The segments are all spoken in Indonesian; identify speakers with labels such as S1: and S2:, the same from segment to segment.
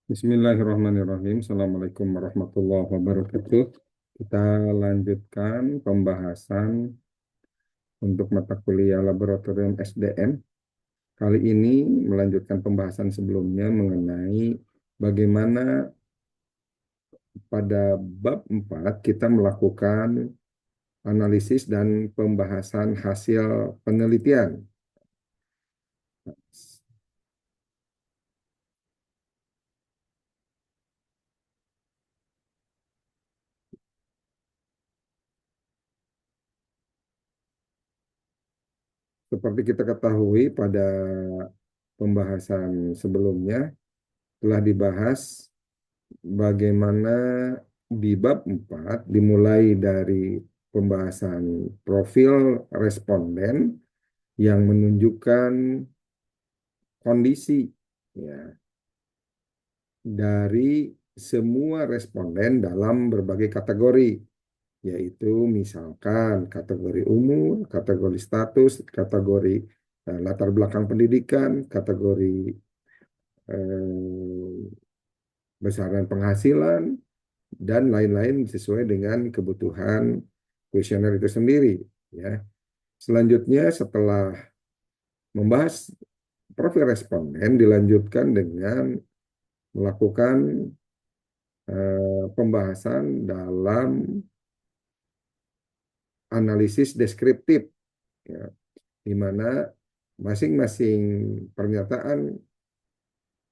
S1: Bismillahirrahmanirrahim. Assalamualaikum warahmatullahi wabarakatuh. Kita lanjutkan pembahasan untuk mata kuliah Laboratorium SDM. Kali ini melanjutkan pembahasan sebelumnya mengenai bagaimana pada bab 4 kita melakukan analisis dan pembahasan hasil penelitian. Seperti kita ketahui pada pembahasan sebelumnya telah dibahas bagaimana di bab 4 dimulai dari pembahasan profil responden yang menunjukkan kondisi ya dari semua responden dalam berbagai kategori, yaitu misalkan kategori umur, kategori status, kategori latar belakang pendidikan, kategori eh, besaran penghasilan, dan lain-lain sesuai dengan kebutuhan kuesioner itu sendiri. Ya. Selanjutnya setelah membahas profil responden dilanjutkan dengan melakukan pembahasan dalam analisis deskriptif, ya, di mana masing-masing pernyataan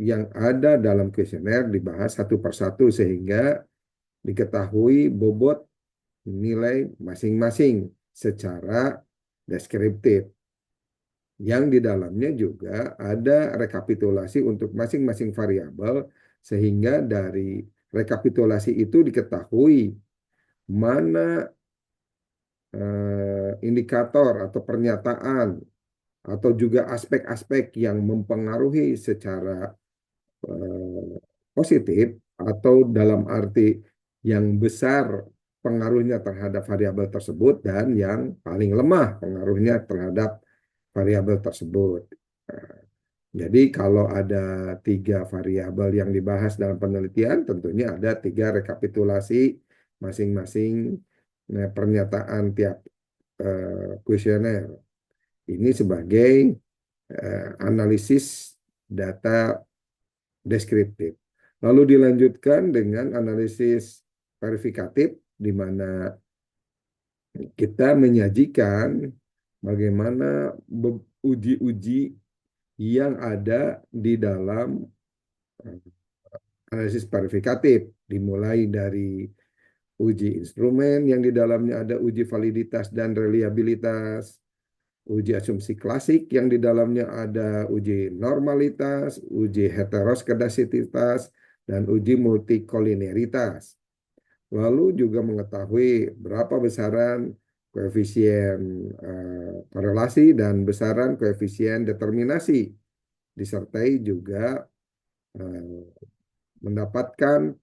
S1: yang ada dalam kuesioner dibahas satu persatu sehingga diketahui bobot nilai masing-masing secara deskriptif. Yang di dalamnya juga ada rekapitulasi untuk masing-masing variabel, sehingga dari rekapitulasi itu diketahui mana indikator atau pernyataan atau juga aspek-aspek yang mempengaruhi secara positif atau dalam arti yang besar pengaruhnya terhadap variabel tersebut dan yang paling lemah pengaruhnya terhadap variabel tersebut. Nah, jadi kalau ada 3 variabel yang dibahas dalam penelitian, tentunya ada 3 rekapitulasi masing-masing pernyataan tiap kuesioner. Ini sebagai analisis data deskriptif. Lalu dilanjutkan dengan analisis verifikatif, di mana kita menyajikan bagaimana uji-uji yang ada di dalam analisis verifikatif, dimulai dari uji instrumen yang di dalamnya ada uji validitas dan reliabilitas, uji asumsi klasik yang di dalamnya ada uji normalitas, uji heteroskedasitas, dan uji multikolineritas. Lalu juga mengetahui berapa besaran koefisien korelasi dan besaran koefisien determinasi, disertai juga mendapatkan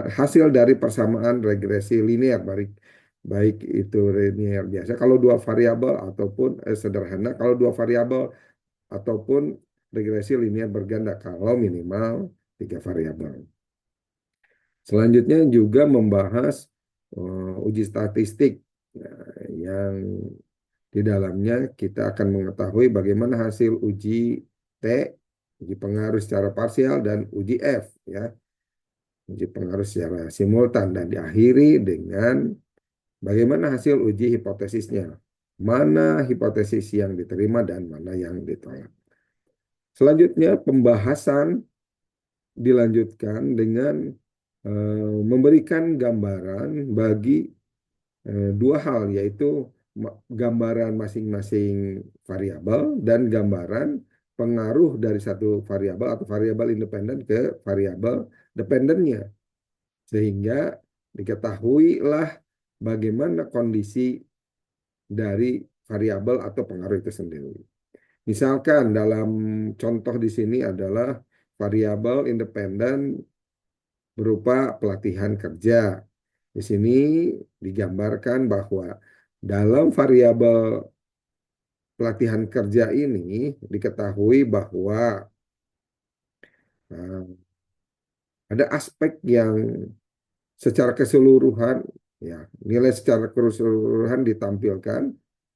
S1: hasil dari persamaan regresi linear, baik itu linear biasa kalau 2 variabel ataupun sederhana kalau 2 variabel, ataupun regresi linear berganda kalau minimal 3 variabel. Selanjutnya juga membahas uji statistik, yang di dalamnya kita akan mengetahui bagaimana hasil uji T, uji pengaruh secara parsial, dan uji F, ya, uji pengaruh secara simultan, dan diakhiri dengan bagaimana hasil uji hipotesisnya, mana hipotesis yang diterima dan mana yang ditolak. Selanjutnya pembahasan dilanjutkan dengan memberikan gambaran bagi 2 hal, yaitu gambaran masing-masing variabel dan gambaran pengaruh dari satu variabel atau variabel independen ke variabel dependennya, sehingga diketahuilah bagaimana kondisi dari variabel atau pengaruh itu sendiri. Misalkan dalam contoh di sini adalah variabel independen berupa pelatihan kerja. Di sini digambarkan bahwa dalam variabel pelatihan kerja ini diketahui bahwa ada aspek yang secara keseluruhan, ya, nilai secara keseluruhan ditampilkan.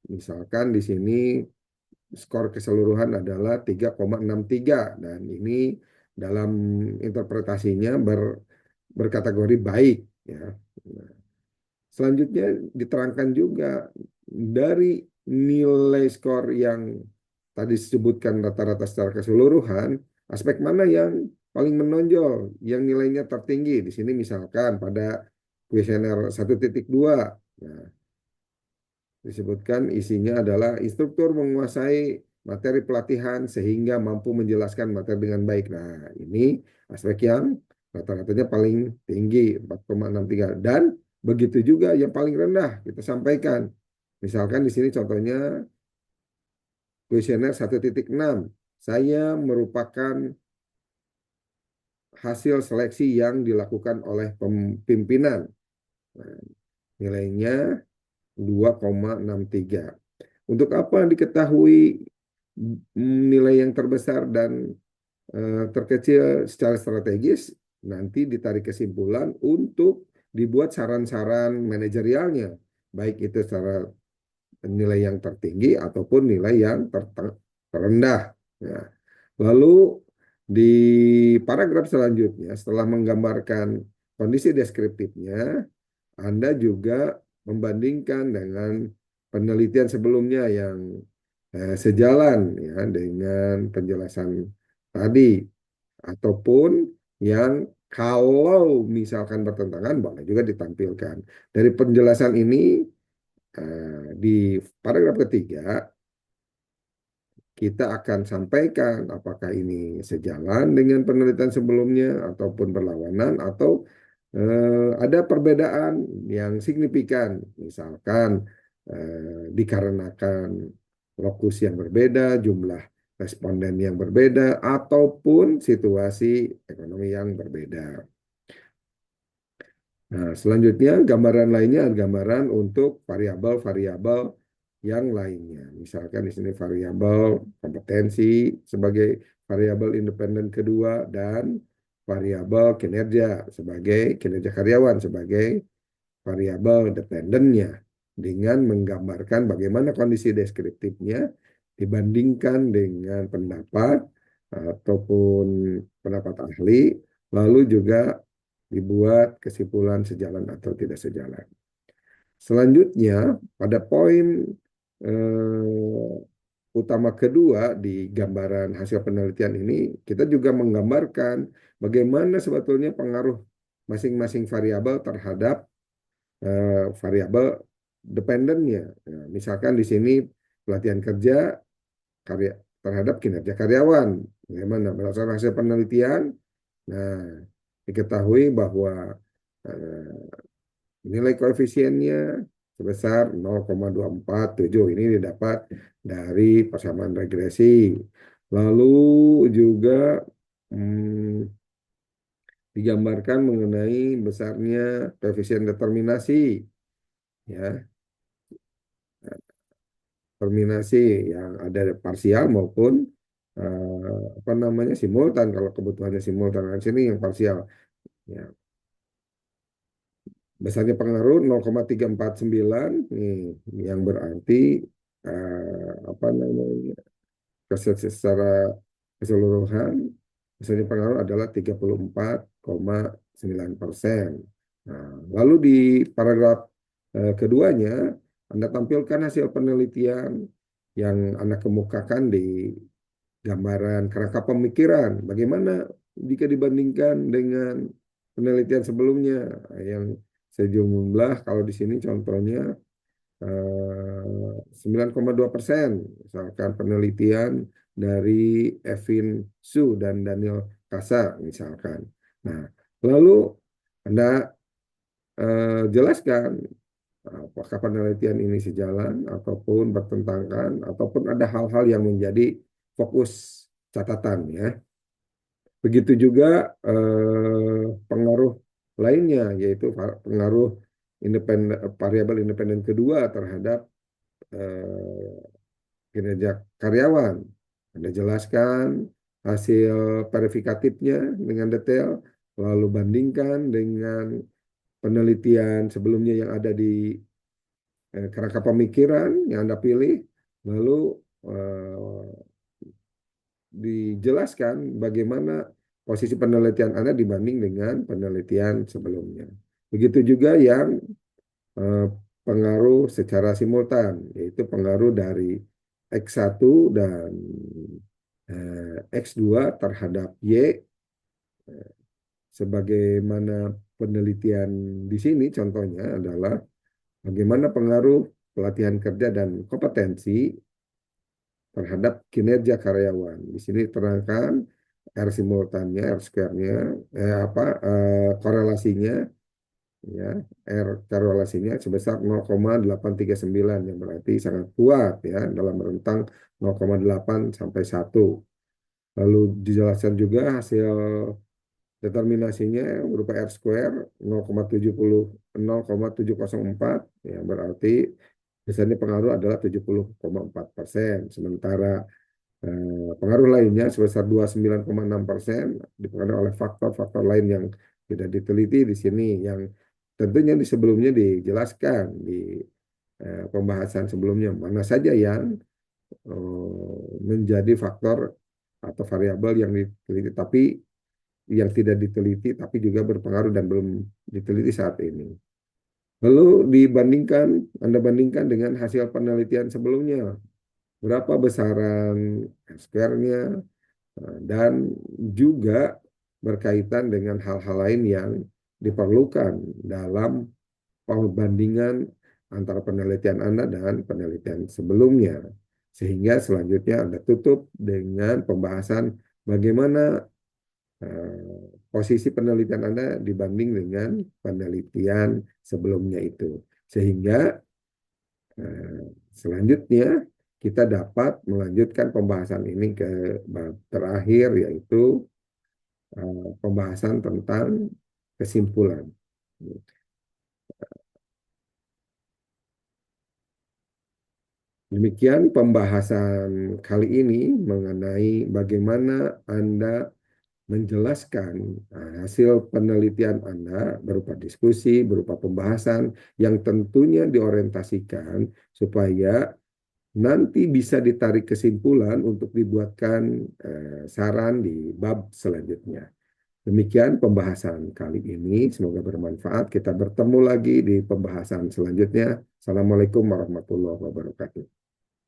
S1: Misalkan di sini skor keseluruhan adalah 3,63 dan ini dalam interpretasinya berkategori baik, ya. Nah, selanjutnya diterangkan juga dari nilai skor yang tadi disebutkan rata-rata secara keseluruhan, aspek mana yang paling menonjol, yang nilainya tertinggi. Di sini misalkan pada kuesioner 1.2. Nah, disebutkan isinya adalah instruktur menguasai materi pelatihan sehingga mampu menjelaskan materi dengan baik. Nah, ini aspek yang rata-ratanya paling tinggi 4,63 dan begitu juga yang paling rendah kita sampaikan. Misalkan di sini contohnya kuesioner 1.6. Saya merupakan hasil seleksi yang dilakukan oleh pimpinan. Nah, nilainya 2,63. Untuk apa diketahui nilai yang terbesar dan terkecil secara strategis? Nanti ditarik kesimpulan untuk dibuat saran-saran manajerialnya, baik itu secara nilai yang tertinggi ataupun nilai yang terendah. Ya. Lalu di paragraf selanjutnya, setelah menggambarkan kondisi deskriptifnya, Anda juga membandingkan dengan penelitian sebelumnya yang sejalan, ya, dengan penjelasan tadi, ataupun yang kalau misalkan bertentangan boleh juga ditampilkan. Dari penjelasan ini di paragraf ketiga kita akan sampaikan apakah ini sejalan dengan penelitian sebelumnya ataupun berlawanan atau ada perbedaan yang signifikan, misalkan dikarenakan lokus yang berbeda, jumlah responden yang berbeda, ataupun situasi ekonomi yang berbeda. Nah, selanjutnya gambaran lainnya adalah gambaran untuk variabel-variabel yang lainnya. Misalkan di sini variabel kompetensi sebagai variabel independen kedua dan variabel kinerja sebagai kinerja karyawan sebagai variabel dependennya dengan menggambarkan bagaimana kondisi deskriptifnya dibandingkan dengan pendapat ataupun pendapat ahli, lalu juga dibuat kesimpulan sejalan atau tidak sejalan. Selanjutnya, pada poin utama kedua di gambaran hasil penelitian ini, kita juga menggambarkan bagaimana sebetulnya pengaruh masing-masing variabel terhadap variabel dependennya. Nah, misalkan di sini pelatihan kerja karya terhadap kinerja karyawan. Bagaimana? Berdasarkan hasil penelitian, nah, diketahui bahwa eh, nilai koefisiennya sebesar 0,247. Ini didapat dari persamaan regresi. Lalu juga hmm, digambarkan mengenai besarnya koefisien determinasi, ya, determinasi yang ada parsial maupun apa namanya simultan. Kalau kebutuhannya simultan, di sini yang parsial. Ya, besarnya pengaruh 0,349 nih, yang berarti apa namanya secara keseluruhan besarnya pengaruh adalah 34,9%. Nah, lalu di paragraf keduanya Anda tampilkan hasil penelitian yang Anda kemukakan di gambaran kerangka pemikiran. Bagaimana jika dibandingkan dengan penelitian sebelumnya yang sejumlah, kalau di sini contohnya 9,2%, misalkan penelitian dari Evin Su dan Daniel Kasa misalkan. Nah, lalu Anda jelaskan apakah penelitian ini sejalan ataupun bertentangan ataupun ada hal-hal yang menjadi fokus catatan, ya. Begitu juga pengaruh lainnya, yaitu pengaruh variabel independen kedua terhadap eh, kinerja karyawan. Anda jelaskan hasil verifikatifnya dengan detail, lalu bandingkan dengan penelitian sebelumnya yang ada di kerangka pemikiran yang Anda pilih, lalu eh, dijelaskan bagaimana posisi penelitian Anda dibanding dengan penelitian sebelumnya. Begitu juga yang eh, pengaruh secara simultan, yaitu pengaruh dari X1 dan X2 terhadap Y, sebagaimana penelitian di sini contohnya adalah bagaimana pengaruh pelatihan kerja dan kompetensi terhadap kinerja karyawan. Di sini terangkan R simultannya, R square-nya, korelasinya, ya, R korelasinya sebesar 0,839 yang berarti sangat kuat ya dalam rentang 0,8 sampai 1. Lalu dijelaskan juga hasil determinasinya berupa R square 0,704 ya berarti biasanya pengaruh adalah 70,4%. Sementara pengaruh lainnya sebesar 29,6% dipengaruhi oleh faktor-faktor lain yang tidak diteliti di sini yang tentunya di sebelumnya dijelaskan di pembahasan sebelumnya mana saja yang menjadi faktor atau variabel yang diteliti tapi yang tidak diteliti tapi juga berpengaruh dan belum diteliti saat ini. Lalu Anda bandingkan dengan hasil penelitian sebelumnya, berapa besaran square-nya, dan juga berkaitan dengan hal-hal lain yang diperlukan dalam perbandingan antara penelitian Anda dan penelitian sebelumnya. Sehingga selanjutnya Anda tutup dengan pembahasan bagaimana posisi penelitian Anda dibanding dengan penelitian sebelumnya itu. Sehingga selanjutnya kita dapat melanjutkan pembahasan ini ke bab terakhir yaitu pembahasan tentang kesimpulan. Demikian pembahasan kali ini mengenai bagaimana Anda menjelaskan hasil penelitian Anda berupa diskusi, berupa pembahasan yang tentunya diorientasikan supaya nanti bisa ditarik kesimpulan untuk dibuatkan saran di bab selanjutnya. Demikian pembahasan kali ini, semoga bermanfaat. Kita bertemu lagi di pembahasan selanjutnya. Assalamualaikum warahmatullahi wabarakatuh.